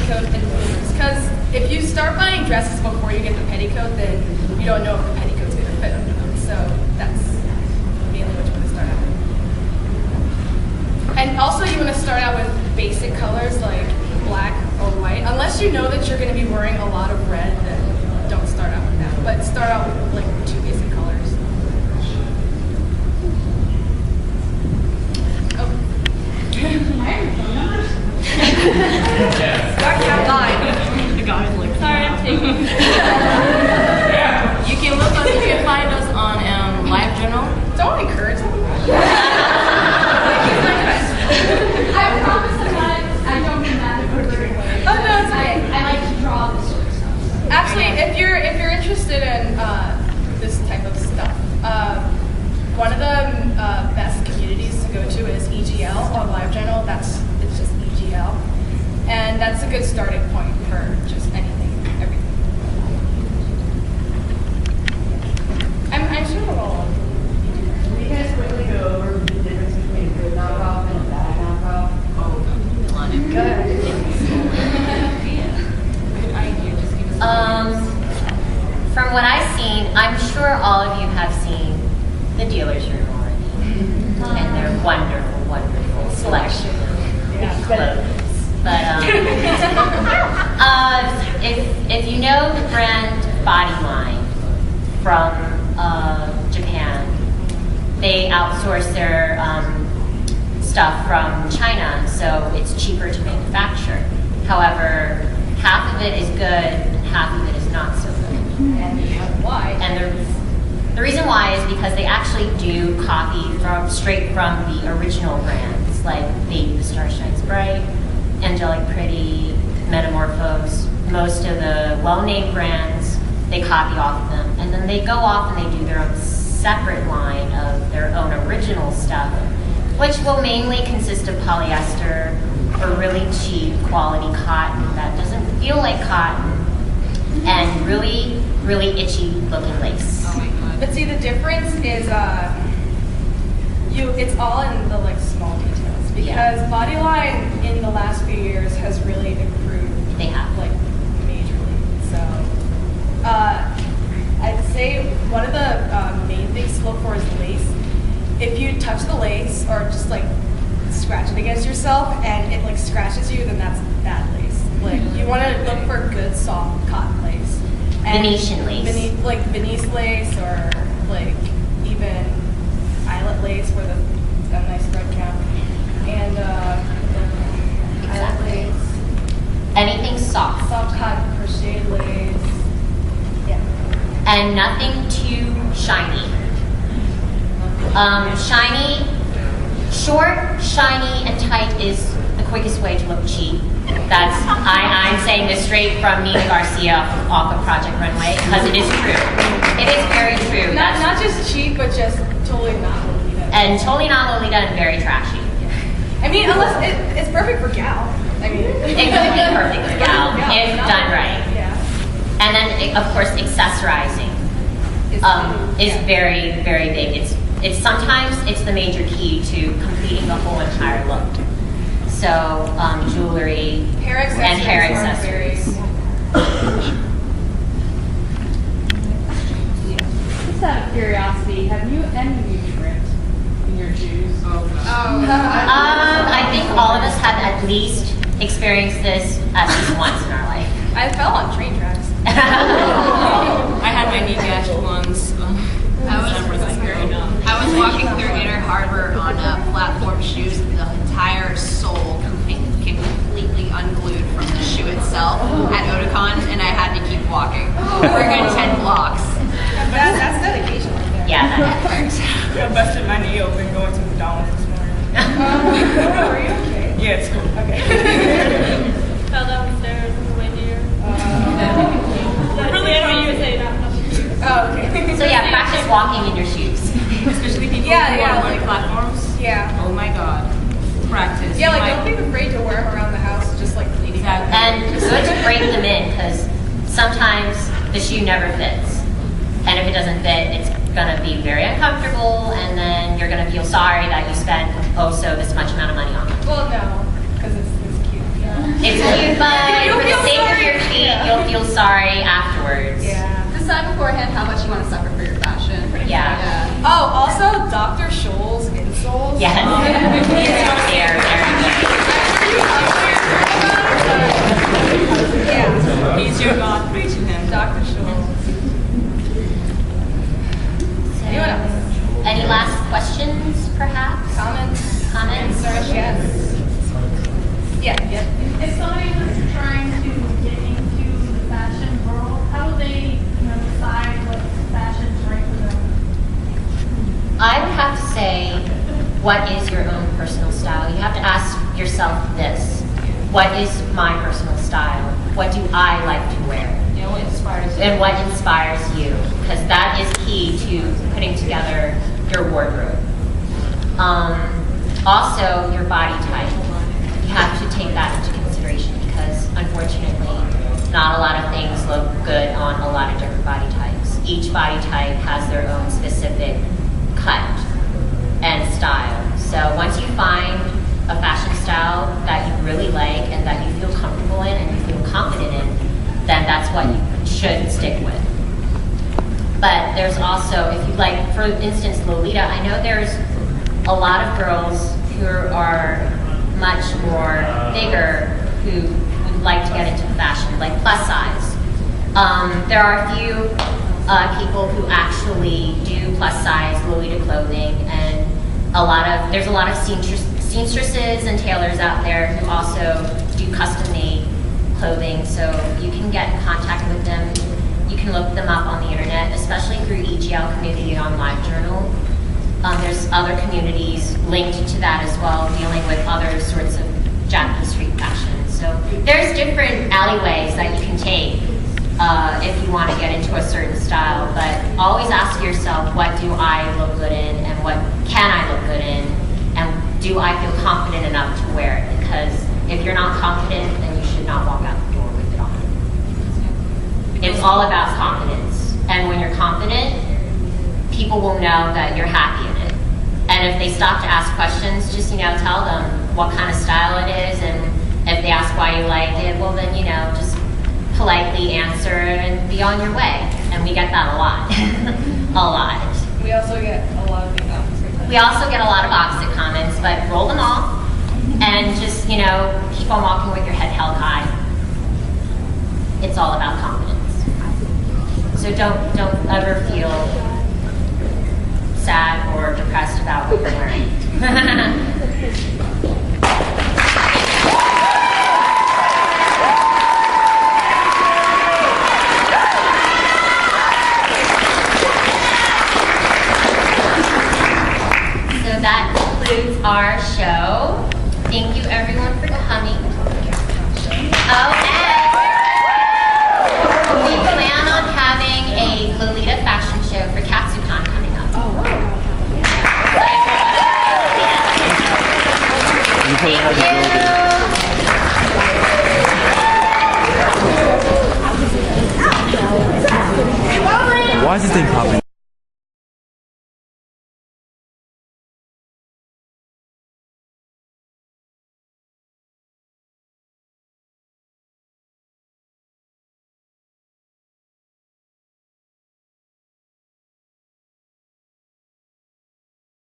petticoat and bloomers. Because if you start buying dresses before you get the petticoat, then you don't know if the petticoat's going to fit under them. So that's mainly what you want to start out with. And also you want to start out with basic colors like black or white. Unless you know that you're going to be wearing a lot of red, then don't start out with that. But start out with like 2 basic colors. Oh. The guy's like, sorry, I'm taking. You can look us, you can find us on LiveJournal. Don't encourage them. I promise I don't mean that in a rude way. Oh, no, it's okay. I like to draw this sort of stuff. So. Actually, if you're interested in this type of stuff, one of the best communities to go to is EGL on LiveJournal. It's just EGL, and that's a good starting point for just anything, everything. I'm sure we'll all. Can you guys quickly go over the difference between a good knockoff and a bad knockoff? From what I've seen, I'm sure all of you have seen the dealer's room already, and their wonderful, wonderful selection of clothes. But if you know the brand Bodyline from Japan, they outsource their stuff from China, so it's cheaper to manufacture. However, half of it is good, and half of it is not so good. And why? And the reason why is because they actually do copy straight from the original brands, like Baby the Star Shines Bright, Angelic Pretty, Metamorphose. Most of the well-named brands, they copy off of them, and then they go off and they do their own separate line of their own original stuff, which will mainly consist of polyester or really cheap quality cotton that doesn't feel like cotton, and really, really itchy looking lace. Oh my god. But see, the difference is it's all in the like small details, because Bodyline in the last few years has really improved. They have. Like majorly. So I'd say one of the main things to look for is lace. If you touch the lace or just like scratch it against yourself and it like scratches you, then that's bad lace. Like you want to look for good soft cotton lace. And Venetian lace. like Venice lace, or like even eyelet lace where the got a nice thread cap. And eyelet lace, Anything soft. soft cotton crocheted lace. Yeah. And nothing too shiny. Short, shiny, and tight is the quickest way to look cheap. I'm saying this straight from Nina Garcia off of Project Runway, because it is true. It is very true. Not just cheap, but just totally not Lolita. And totally not Lolita and very trashy. I mean, unless it's perfect for gal. I mean, It could be perfect for gal if done right. Yeah. And then, of course, accessorizing is very, very big. It's sometimes it's the major key to completing the whole entire look. So jewelry Hair accessories and hair are accessories. Just out of curiosity, have you tripped in your shoes? I think all of us have at least experienced this at least once in our life. I fell on train tracks. I had my knee gashed once. I was walking through Inner Harbor on platform shoes. The entire sole completely unglued from the shoe itself at Otakon, and I had to keep walking for a good 10 blocks. That's dedication right there. Yeah, that hurts. I busted my knee open going to McDonald's this morning. Are you okay? Yeah, it's cool. Okay. Fell down the stairs on the way here. Really, I don't you say that. Oh, okay. So yeah, practice walking in your shoes. Especially people Yeah, who yeah, are on like- platforms. Yeah. Oh my god. Practice. Yeah, like You don't be afraid to wear them around the house, just like leading out. Exactly. And good to break them in, because sometimes the shoe never fits. And if it doesn't fit, it's gonna be very uncomfortable, and then you're gonna feel sorry that you spent this much amount of money on it. Well, no, because it's cute. It's cute, but You'll sorry afterwards. Yeah. Decide beforehand how much you want to suffer for your fashion. Yeah. Oh, also Dr. Scholl's insoles. Yes. They're very good. Yeah. He's your God, preaching him. Dr. Scholl. Anyone else? Any last questions, perhaps? Comments? Comments? Concerns? Yes. Yeah. If somebody was trying to get into the fashion world, how would they, decide what fashion's right for them? I would have to say, what is your own personal style? You have to ask yourself this. What is my personal style? What do I like to wear? Yeah, what inspires you? And what inspires you? Because that is key to putting together your wardrobe. Also, your body type. You have to take that into consideration because, unfortunately, not a lot of things look good on a lot of different body types. Each body type has their own specific cut and style. So once you find a fashion style that you really like and that you feel comfortable in and you feel confident in, then that's what you should stick with. But there's also, if you like, for instance, Lolita, I know there's a lot of girls who are much more bigger who would like to get into fashion, like plus size. There are a few people who actually do plus size Lolita clothing, and there's a lot of seamstresses and tailors out there who also do custom made clothing, so you can get in contact with them. You can look them up on the internet, especially through EGL community on LiveJournal. There's other communities linked to that as well, dealing with other sorts of Japanese street fashion. So there's different alleyways that you can take if you want to get into a certain style, but always ask yourself, what do I look good in and what can I look good in, and do I feel confident enough to wear it? Because if you're not confident, then you should not walk out the door with it on. It's all about confidence, and when you're confident, people will know that you're happy in it. And if they stop to ask questions, just tell them what kind of style it is, and if they ask why you like it, well then just politely answer and be on your way. And we get that a lot, a lot. We also get a lot of the opposite. We also get a lot of opposite comments, but roll them off and just keep on walking with your head held high. It's all about confidence. So don't ever feel sad or depressed about what you're wearing. So that concludes our show. Thank you everyone for coming. Oh, and we plan on having a Lolita fashion show for Katsucon coming up. Why is this thing popping?